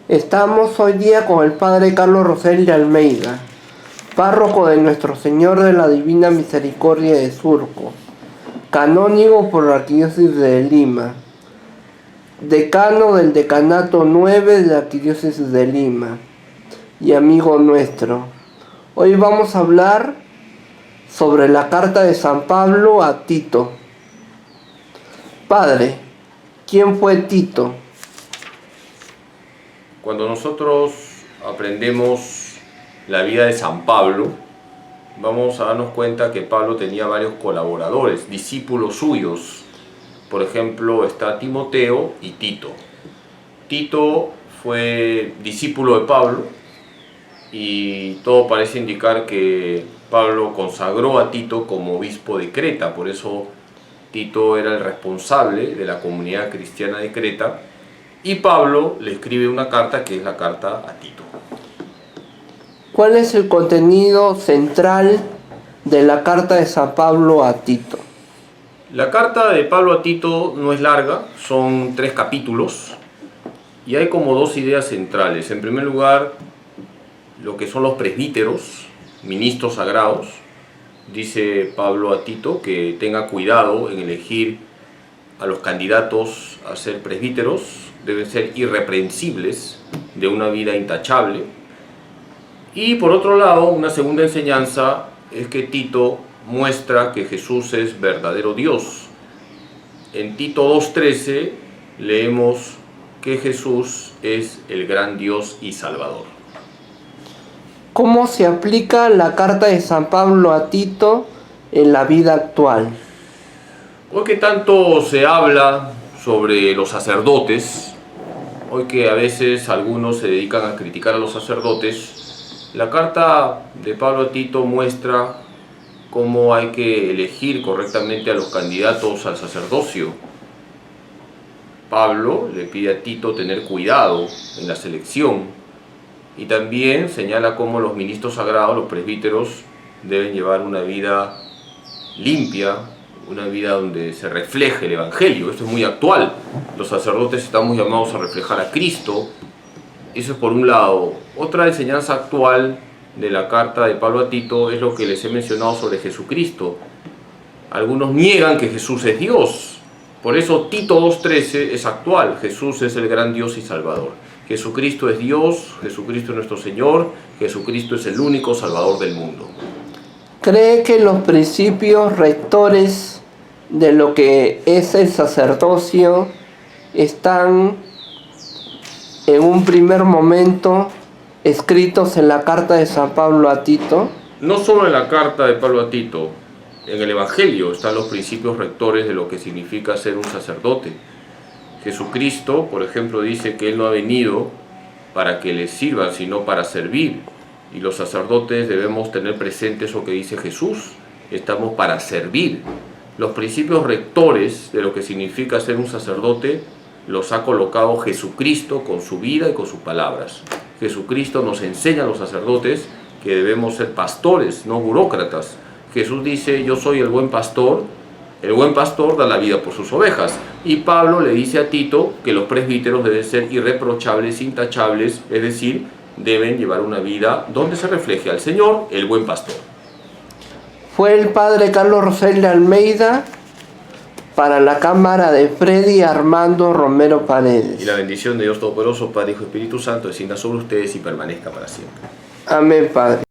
Estamos hoy día con el Padre Carlos Rosell de Almeida, párroco de Nuestro Señor de la Divina Misericordia de Surco, canónigo por la Arquidiócesis de Lima, decano del Decanato 9 de la Arquidiócesis de Lima y amigo nuestro. Hoy vamos a hablar sobre la carta de San Pablo a Tito. Padre, ¿quién fue Tito? Cuando nosotros aprendemos la vida de San Pablo, vamos a darnos cuenta que Pablo tenía varios colaboradores, discípulos suyos. Por ejemplo, está Timoteo y Tito. Tito fue discípulo de Pablo y todo parece indicar que Pablo consagró a Tito como obispo de Creta. Por eso Tito era el responsable de la comunidad cristiana de Creta. Y Pablo le escribe una carta que es la carta a Tito. ¿Cuál es el contenido central de la carta de San Pablo a Tito? La carta de Pablo a Tito no es larga, son 3 capítulos y hay como 2 ideas centrales. En primer lugar, lo que son los presbíteros, ministros sagrados. Dice Pablo a Tito que tenga cuidado en elegir a los candidatos a ser presbíteros, deben ser irreprensibles, de una vida intachable. Y por otro lado, una segunda enseñanza es que Tito muestra que Jesús es verdadero Dios. En Tito 2:13 leemos que Jesús es el gran Dios y Salvador. ¿Cómo se aplica la carta de San Pablo a Tito en la vida actual? Hoy que tanto se habla sobre los sacerdotes, hoy que a veces algunos se dedican a criticar a los sacerdotes, la carta de Pablo a Tito muestra cómo hay que elegir correctamente a los candidatos al sacerdocio. Pablo le pide a Tito tener cuidado en la selección y también señala cómo los ministros sagrados, los presbíteros, deben llevar una vida limpia, una vida donde se refleje el Evangelio. Esto es muy actual. Los sacerdotes estamos llamados a reflejar a Cristo. Eso es por un lado. Otra enseñanza actual de la carta de Pablo a Tito es lo que les he mencionado sobre Jesucristo. Algunos niegan que Jesús es Dios. Por eso Tito 2:13 es actual. Jesús es el gran Dios y Salvador. Jesucristo es Dios, Jesucristo es nuestro Señor, Jesucristo es el único Salvador del mundo. ¿Cree que los principios rectores de lo que es el sacerdocio están en un primer momento escritos en la carta de San Pablo a Tito? No solo en la carta de Pablo a Tito, en el Evangelio están los principios rectores de lo que significa ser un sacerdote. Jesucristo, por ejemplo, dice que Él no ha venido para que le sirvan, sino para servir. Y los sacerdotes debemos tener presente eso que dice Jesús. Estamos para servir. Los principios rectores de lo que significa ser un sacerdote los ha colocado Jesucristo con su vida y con sus palabras. Jesucristo nos enseña a los sacerdotes que debemos ser pastores, no burócratas. Jesús dice, yo soy el buen pastor da la vida por sus ovejas. Y Pablo le dice a Tito que los presbíteros deben ser irreprochables, intachables, es decir, deben llevar una vida donde se refleje al Señor, el buen pastor. Fue el Padre Carlos Rosell de Almeida para la cámara de Freddy Armando Romero Paredes. Y la bendición de Dios Todopoderoso, Padre, Hijo y Espíritu Santo, descienda sobre ustedes y permanezca para siempre. Amén, Padre.